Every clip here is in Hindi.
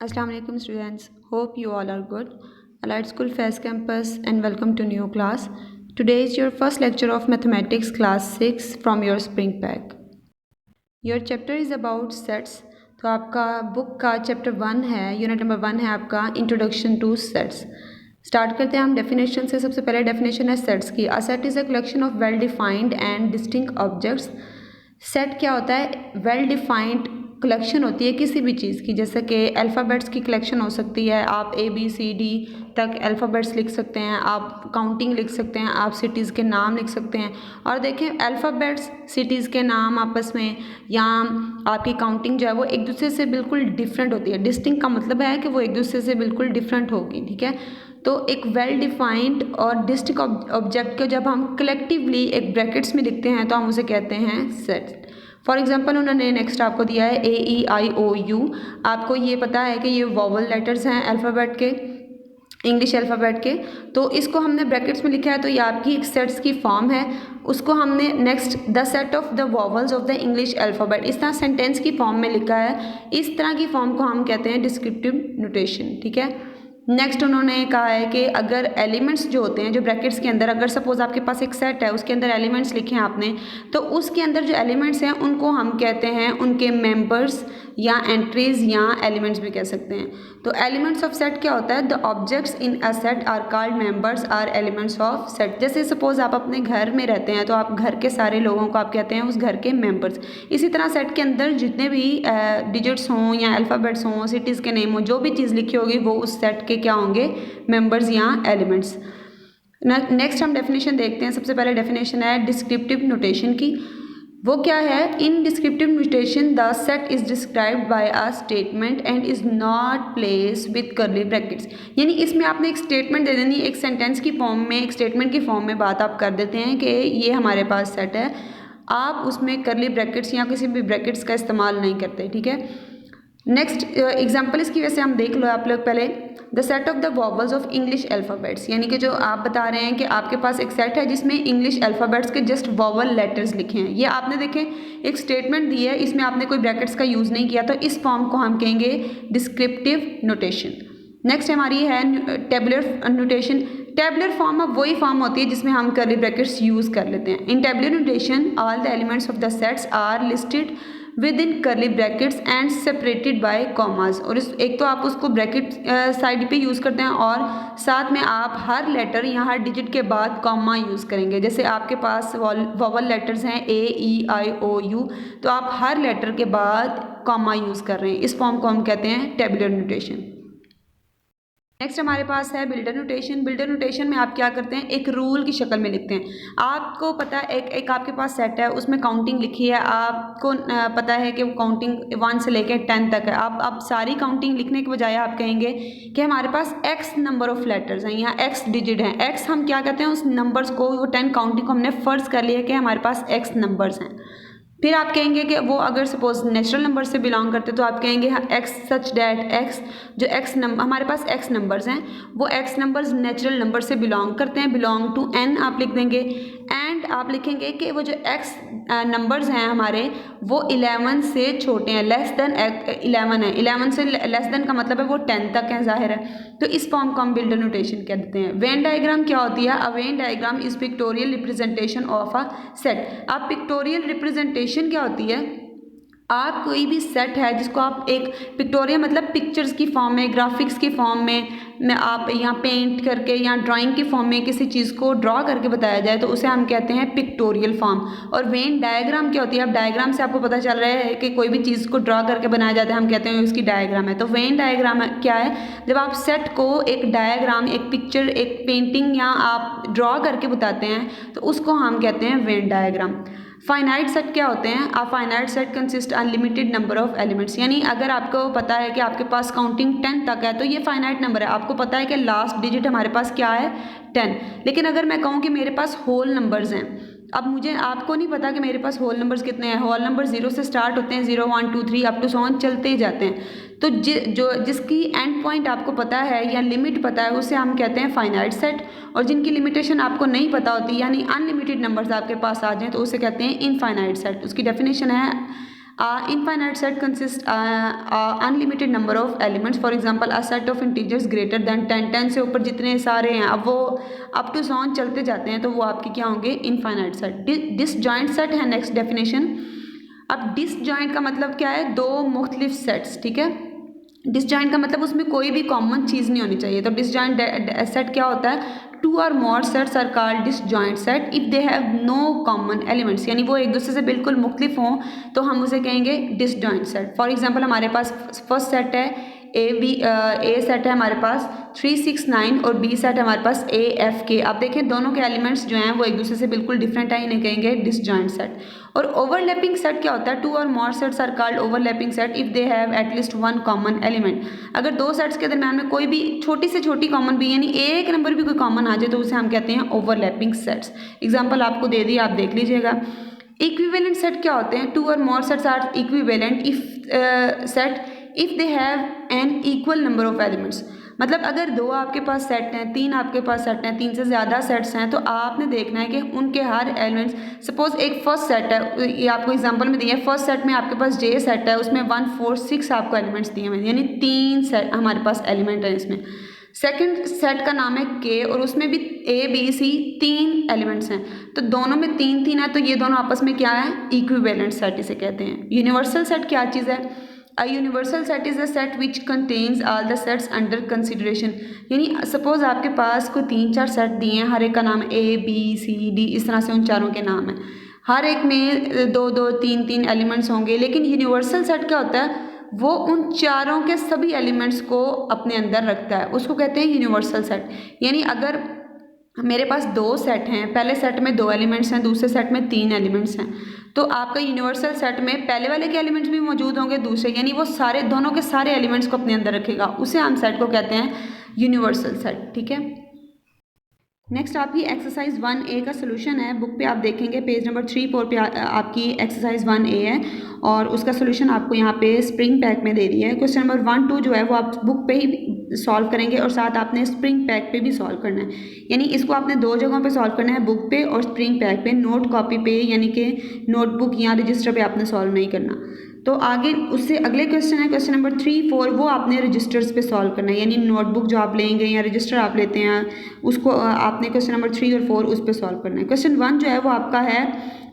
Assalamu alaikum students. Hope you all are good. Allied School Faiz Campus and welcome to new class. Today is your first lecture of Mathematics class 6 from your spring pack. Your chapter is about sets. तो आपका बुक का चैप्टर 1 है, यूनिट नंबर 1 है आपका इंट्रोडक्शन टू सेट्स। स्टार्ट करते हैं हम डेफिनेशन से। सबसे पहले डेफिनेशन है सेट्स की। A set is a collection of well defined and distinct objects. Set क्या होता है? वेल डिफाइंड कलेक्शन होती है किसी भी चीज़ की, जैसे कि अल्फ़ाबेट्स की कलेक्शन हो सकती है। आप ABCD तक अल्फ़ाबेट्स लिख सकते हैं, आप काउंटिंग लिख सकते हैं, आप सिटीज़ के नाम लिख सकते हैं। और देखें, अल्फ़ाबेट्स, सिटीज़ के नाम आपस में या आपकी काउंटिंग जो है वो एक दूसरे से बिल्कुल डिफरेंट होती है। डिस्टिंक्ट का मतलब है कि वो एक दूसरे से बिल्कुल डिफरेंट होगी, ठीक है। तो एक वेल डिफाइंड और डिस्टिंक्ट ऑब्जेक्ट को जब हम कलेक्टिवली एक ब्रैकेट्स में लिखते हैं तो हम उसे कहते हैं सेट। फॉर एग्जाम्पल उन्होंने नेक्स्ट आपको दिया है AEIOU। आपको ये पता है कि ये वोवल लेटर्स हैं अल्फ़ाबेट के, इंग्लिश अल्फ़ाबेट के। तो इसको हमने ब्रैकेट्स में लिखा है तो ये आपकी एक सेट्स की फॉर्म है। उसको हमने next the set of the vowels of the English alphabet, इस तरह सेंटेंस की फॉर्म में लिखा है। इस तरह की फॉर्म को हम कहते हैं डिस्क्रिप्टिव नोटेशन, ठीक है। नेक्स्ट उन्होंने कहा है कि अगर एलिमेंट्स जो होते हैं जो ब्रैकेट्स के अंदर, अगर सपोज आपके पास एक सेट है उसके अंदर एलिमेंट्स लिखे हैं आपने, तो उसके अंदर जो एलिमेंट्स हैं उनको हम कहते हैं उनके मेंबर्स या एंट्रीज या एलिमेंट्स भी कह सकते हैं। तो एलिमेंट्स ऑफ सेट क्या होता है? The objects in a set are called members are elements of set. जैसे सपोज आप अपने घर में रहते हैं तो आप घर के सारे लोगों को आप कहते हैं उस घर के मेंबर्स। इसी तरह सेट के अंदर जितने भी डिजिट्स हों या अल्फ़ाबेट्स हों, सिटीज़ के नेम हों, जो भी चीज़ लिखी होगी वो उस सेट के क्या होंगे? मेंबर्स या एलिमेंट्स। नेक्स्ट हम डेफिनेशन देखते हैं। सबसे पहले डेफिनेशन है डिस्क्रिप्टिव नोटेशन की। वो क्या है? इन descriptive notation the set is described bye a statement and is not place with curly brackets. यानी इसमें आपने एक स्टेटमेंट दे देनी, एक सेंटेंस की फॉर्म में, एक स्टेटमेंट की फॉर्म में बात आप कर देते हैं कि ये हमारे पास सेट है। आप उसमें कर्ली ब्रैकेट्स या किसी भी ब्रैकेट्स का इस्तेमाल नहीं करते, ठीक है। नेक्स्ट एग्जाम्पल इसकी वजह से हम देख लो आप लोग पहले। The set of the vowels of English alphabets, यानी कि जो आप बता रहे हैं कि आपके पास एक सेट है जिसमें इंग्लिश अल्फ़ाबेट्स के जस्ट वॉवल लेटर्स लिखे हैं। ये आपने देखें एक स्टेटमेंट दी है, इसमें आपने कोई ब्रैकेट्स का यूज़ नहीं किया, तो इस फॉर्म को हम कहेंगे डिस्क्रिप्टिव नोटेशन। नेक्स्ट हमारी है टेबुलर नोटेशन। टेबुलर फॉर्म अब वही फॉर्म होती है जिसमें हम कर्ली ब्रैकेट्स यूज़ कर लेते हैं। In tabular notation all the elements of the sets are listed within curly brackets and separated by commas. और इस एक तो आप उसको ब्रैकेट साइड पे यूज़ करते हैं और साथ में आप हर लेटर या हर डिजिट के बाद कॉमा यूज़ करेंगे। जैसे आपके पास वोवल लेटर्स हैं AEIOU, तो आप हर लेटर के बाद कॉमा यूज़ कर रहे हैं। इस फॉर्म को हम कहते हैं टेबुलर नोटेशन। नेक्स्ट हमारे पास है बिल्डर नोटेशन। बिल्डर नोटेशन में आप क्या करते हैं? एक रूल की शक्ल में लिखते हैं। आपको पता है एक आपके पास सेट है, उसमें काउंटिंग लिखी है, आपको पता है कि वो काउंटिंग 1 से लेकर 10 तक है। आप सारी काउंटिंग लिखने के बजाय आप कहेंगे कि हमारे पास X नंबर ऑफ लेटर्स हैं, यहाँ X डिजिट हैं। X हम क्या कहते हैं? उस नंबर्स को, वो 10 काउंटिंग को हमने फ़र्ज़ कर लिया कि हमारे पास X नंबर्स हैं। फिर आप कहेंगे कि वो अगर सपोज नेचुरल नंबर से बिलोंग करते तो आप कहेंगे एक्स सच डैट एक्स, जो एक्स नंबर हमारे पास एक्स नंबर्स हैं वो एक्स नंबर्स नेचुरल नंबर से बिलोंग करते हैं, बिलोंग टू n आप लिख देंगे। एंड आप लिखेंगे कि वो जो एक्स नंबर्स हैं हमारे वो 11 से छोटे हैं, लेस देन 11 है। 11 से लेस देन का मतलब है वो 10 तक है, जाहिर है। तो इस फॉर्म को हम बिल्डर नोटेशन कहते हैं। वेन डायग्राम क्या होती है? A Venn diagram is pictorial representation of a set. अब पिक्टोरियल रिप्रेजेंटेशन क्या होती है? आप कोई भी सेट है जिसको आप एक पिक्टोरियल मतलब पिक्चर्स की फॉर्म में, ग्राफिक्स की फॉर्म में आप यहाँ पेंट करके या ड्राइंग की फॉर्म में किसी चीज़ को ड्रॉ करके बताया जाए तो उसे हम कहते हैं पिक्टोरियल फॉर्म। और वेन डायग्राम क्या होती है? अब डायग्राम से आपको पता चल रहा है कि कोई भी चीज़ को ड्रॉ करके बनाया जाता है, हम कहते हैं उसकी डायग्राम है। तो वेन डायग्राम क्या है? जब आप सेट को एक डायग्राम, एक पिक्चर, एक पेंटिंग या आप ड्रॉ करके बताते हैं तो उसको हम कहते हैं वेन डायग्राम। फाइनाइट सेट क्या होते हैं? A finite set consist unlimited number of elements. यानी अगर आपको पता है कि आपके पास काउंटिंग 10 तक है तो ये फाइनाइट नंबर है। आपको पता है कि लास्ट डिजिट हमारे पास क्या है? 10। लेकिन अगर मैं कहूँ कि मेरे पास होल नंबर्स हैं, अब मुझे आपको नहीं पता कि मेरे पास होल नंबर्स कितने हैं। होल नंबर 0 से स्टार्ट होते हैं, 0 1 2 3 अप टू सो ऑन चलते ही जाते हैं। तो जिसकी एंड पॉइंट आपको पता है या लिमिट पता है उसे हम कहते हैं फाइनाइट सेट। और जिनकी लिमिटेशन आपको नहीं पता होती यानी अनलिमिटेड नंबर्स आपके पास आ जाएँ तो उसे कहते हैं इनफाइनाइट सेट। उसकी डेफिनेशन है Infinite set consists unlimited number of elements. For example, a set of integers greater than 10. 10 से ऊपर जितने सारे हैं, अब वो अप टू सॉन चलते जाते हैं, तो वो आपके क्या होंगे, इनफाइनाइट सेट. डिसजॉइंट सेट है नेक्स्ट डेफिनेशन. अब डिसजॉइंट का मतलब क्या है, दो मुख्तलिफ सेट्स. ठीक है, डिसजॉइंट का मतलब उसमें कोई भी कॉमन चीज़ नहीं होनी चाहिए. तो डिसजॉइंट सेट क्या होता है, 2 or more sets are called disjoint set if they have no common elements. यानी वो एक दूसरे से बिल्कुल मुख्तलिफ हों तो हम उसे कहेंगे डिसजॉइंट सेट. फॉर एग्जांपल हमारे पास फर्स्ट सेट है ए सेट है हमारे पास 3 6 9 और बी सेट है हमारे पास ए एफ के. आप देखें दोनों के एलिमेंट्स जो हैं वो एक दूसरे से बिल्कुल डिफरेंट है, इन्हें कहेंगे डिसजॉइंट सेट. और ओवरलैपिंग सेट क्या होता है, 2 or more sets are called overlapping set if they have at least one common element. अगर दो सेट्स के दरम्यान में कोई भी छोटी से छोटी कॉमन भी यानी एक नंबर भी कोई कॉमन आ जाए तो उसे हम कहते हैं ओवरलैपिंग सेट्स. एग्जाम्पल आपको दे दी, आप देख लीजिएगा. इक्विवेलेंट सेट क्या होते हैं, 2 or more sets are equivalent if they have an equal number of elements. मतलब अगर दो आपके पास सेट हैं, तीन आपके पास सेट हैं, तीन से ज़्यादा सेट्स हैं, तो आपने देखना है कि उनके हर एलिमेंट्स, सपोज एक फर्स्ट सेट है, ये आपको एग्जांपल में दिया है, फर्स्ट सेट में आपके पास जे सेट है, उसमें 1 4 6 आपको एलिमेंट्स दिए हुए हैं, यानी 3 सेट हमारे पास एलिमेंट है इसमें. सेकंड सेट का नाम है के और उसमें भी ए बी सी 3 एलिमेंट्स हैं, तो दोनों में 3 3 है, तो ये दोनों आपस में क्या है, इक्विवेलेंट सेट इसे कहते हैं. यूनिवर्सल सेट क्या चीज़ है, A universal set is a set which contains all the sets under consideration. यानी सपोज आपके पास कोई 3 4 सेट दिए हैं, हर एक का नाम ए बी सी डी, इस तरह से उन चारों के नाम हैं, हर एक में 2 2 3 3 एलिमेंट्स होंगे. लेकिन यूनिवर्सल सेट क्या होता है, वो उन चारों के सभी एलिमेंट्स को अपने अंदर रखता है, उसको कहते हैं यूनिवर्सल सेट. यानी अगर मेरे पास 2 सेट हैं, पहले सेट में 2 एलिमेंट्स हैं, दूसरे सेट में 3 एलिमेंट्स हैं, तो आपका यूनिवर्सल सेट में पहले वाले के एलिमेंट्स भी मौजूद होंगे, दूसरे, यानी वो सारे दोनों के सारे एलिमेंट्स को अपने अंदर रखेगा, उसे हम सेट को कहते हैं यूनिवर्सल सेट. ठीक है, नेक्स्ट आपकी एक्सरसाइज 1A का सोल्यूशन है. बुक पे आप देखेंगे पेज नंबर 3 4 पे आपकी एक्सरसाइज 1A है और उसका सोल्यूशन आपको यहाँ पे स्प्रिंग पैक में दे दिया है. क्वेश्चन नंबर 1 2 जो है वो आप बुक पे ही सॉल्व करेंगे और साथ आपने स्प्रिंग पैक पे भी सॉल्व करना है. यानी इसको आपने 2 जगहों पे सॉल्व करना है, बुक पे और स्प्रिंग पैक पे. नोट कॉपी पे यानी कि नोटबुक या रजिस्टर पे आपने सॉल्व नहीं करना. तो आगे उससे अगले क्वेश्चन है क्वेश्चन नंबर 3 4, वो आपने रजिस्टर्स पे सॉल्व करना है. यानी नोटबुक जो आप लेंगे या रजिस्टर आप लेते हैं उसको आपने क्वेश्चन नंबर 3 और 4 उस पे सॉल्व करना है. क्वेश्चन 1 जो है वो आपका है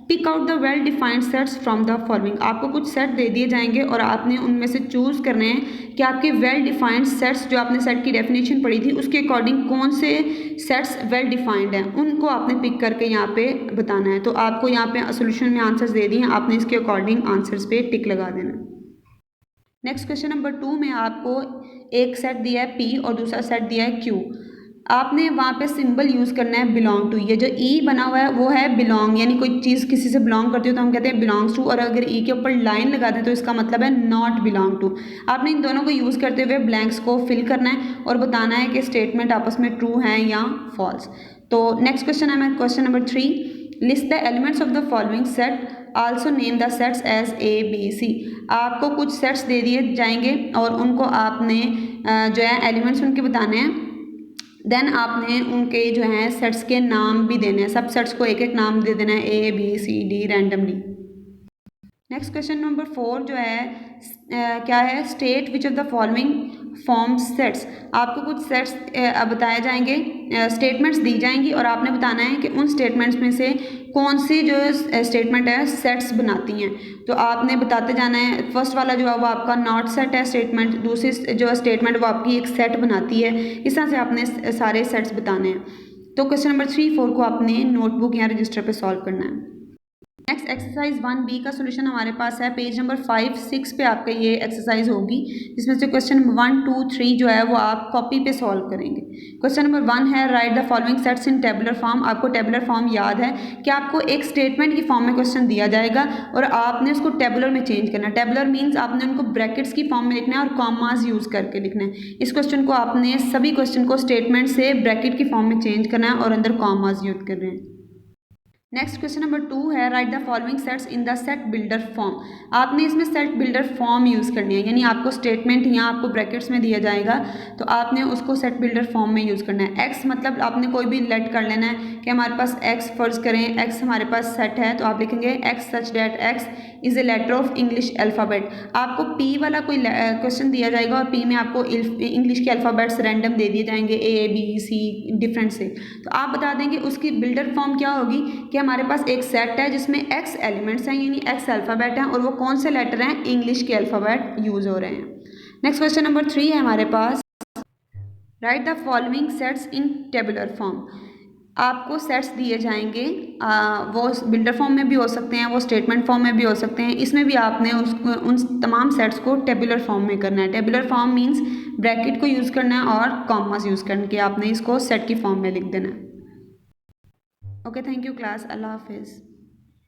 pick out the well defined sets from the following. आपको कुछ सेट दे दिए जाएंगे और आपने उनमें से चूज़ करने हैं कि आपके वेल डिफाइंड सेट्स, जो आपने सेट की डेफिनेशन पढ़ी थी उसके अकॉर्डिंग कौन से सेट्स वेल डिफाइंड हैं, उनको आपने पिक करके यहाँ पे बताना है. तो आपको यहाँ पे सोल्यूशन में आंसर्स दे दिए हैं, आपने इसके अकॉर्डिंग आंसर्स पे टिक लगा देना. नेक्स्ट क्वेश्चन नंबर 2 में आपको एक सेट दिया है P और दूसरा सेट दिया है Q. आपने वहाँ पे सिंबल यूज़ करना है बिलोंग टू. ये जो ई बना हुआ है वो है बिलोंग, यानी कोई चीज़ किसी से बिलोंग करती हो तो हम कहते हैं बिलोंग्स टू, और अगर ई के ऊपर लाइन लगा दें तो इसका मतलब है नॉट बिलोंग टू. आपने इन दोनों को यूज़ करते हुए ब्लैंक्स को फिल करना है और बताना है कि स्टेटमेंट आपस में ट्रू हैं या फॉल्स. तो नेक्स्ट क्वेश्चन है question number 3, list the elements of the following set, also name the sets as A B C. आपको कुछ सेट्स दे दिए जाएंगे और उनको आपने जो है एलिमेंट्स उनके बताने हैं. देन आपने उनके जो हैं सेट्स के नाम भी देने हैं, सब सेट्स को एक एक नाम दे देना है, A B C D randomly. Next question number 4 जो है क्या है, state which of the following form sets. आपको कुछ सेट्स बताए जाएंगे, स्टेटमेंट्स दी जाएंगी और आपने बताना है कि उन स्टेटमेंट्स में से कौन सी जो स्टेटमेंट है सेट्स बनाती हैं. तो आपने बताते जाना है. फर्स्ट वाला जो है वो आपका नॉट सेट है स्टेटमेंट, दूसरी जो स्टेटमेंट वो आपकी एक सेट बनाती है. इस तरह से आपने सारे सेट्स बताने हैं. तो क्वेश्चन नंबर 3 4 को आपने नोटबुक या रजिस्टर पे सॉल्व करना है. नेक्स्ट एक्सरसाइज 1B का सोल्यूशन हमारे पास है पेज नंबर 5 6 पे आपका ये एक्सरसाइज होगी, जिसमें से क्वेश्चन 1 2 3 जो है वो आप कॉपी पे सॉल्व करेंगे. क्वेश्चन नंबर 1 है right the following sets in tabular form. आपको टेबुलर फॉर्म याद है कि आपको एक स्टेटमेंट की फॉर्म में क्वेश्चन दिया जाएगा और आपने उसको टेबुलर में चेंज करना है. टेबुलर मीन्स आपने उनको ब्रैकेट्स की फॉर्म में लिखना है और कॉमास यूज़ करके लिखना है. इस क्वेश्चन को आपने सभी क्वेश्चन को स्टेटमेंट से ब्रैकेट की फॉर्म में चेंज करना है और अंदर कॉमास यूज कर रहे हैं. नेक्स्ट क्वेश्चन नंबर 2 है, right the following sets in the set builder form. आपने इसमें सेट बिल्डर फॉर्म यूज़ करनी है, यानी आपको स्टेटमेंट यहाँ आपको ब्रैकेट्स में दिया जाएगा तो आपने उसको सेट बिल्डर फॉर्म में यूज़ करना है। एक्स मतलब आपने कोई भी लेट कर लेना है कि हमारे पास एक्स फर्ज करें, एक्स हमारे पास सेट है तो आप लिखेंगे x such that x is a letter of English alphabet. आपको पी वाला कोई क्वेश्चन दिया जाएगा और पी में आपको इंग्लिश के अल्फ़ाबेट्स रैंडम दे दिए जाएंगे, ए बी सी डिफरेंट से, तो आप बता देंगे उसकी बिल्डर फॉर्म क्या होगी कि हमारे पास एक सेट है जिसमें एक्स एलिमेंट्स हैं यानी एक्स अल्फ़ाबेट हैं और वो कौन से लेटर हैं, इंग्लिश के अल्फ़ाबेट यूज़ हो रहे हैं। नेक्स्ट क्वेश्चन नंबर 3 है हमारे पास, write the following sets in tabular form. आपको सेट्स दिए जाएंगे, वो बिल्डर फॉर्म में भी हो सकते हैं, वो स्टेटमेंट फॉर्म में भी हो सकते हैं, इसमें भी आपने उन तमाम सेट्स को टेबुलर फॉर्म में करना है। टेबुलर फॉर्म मीन्स ब्रैकेट को यूज़ करना है और कॉमास यूज़ करके आपने इसको सेट की फॉर्म में लिख देना है। ओके, थैंक यू क्लास, अल्लाह हाफिज़।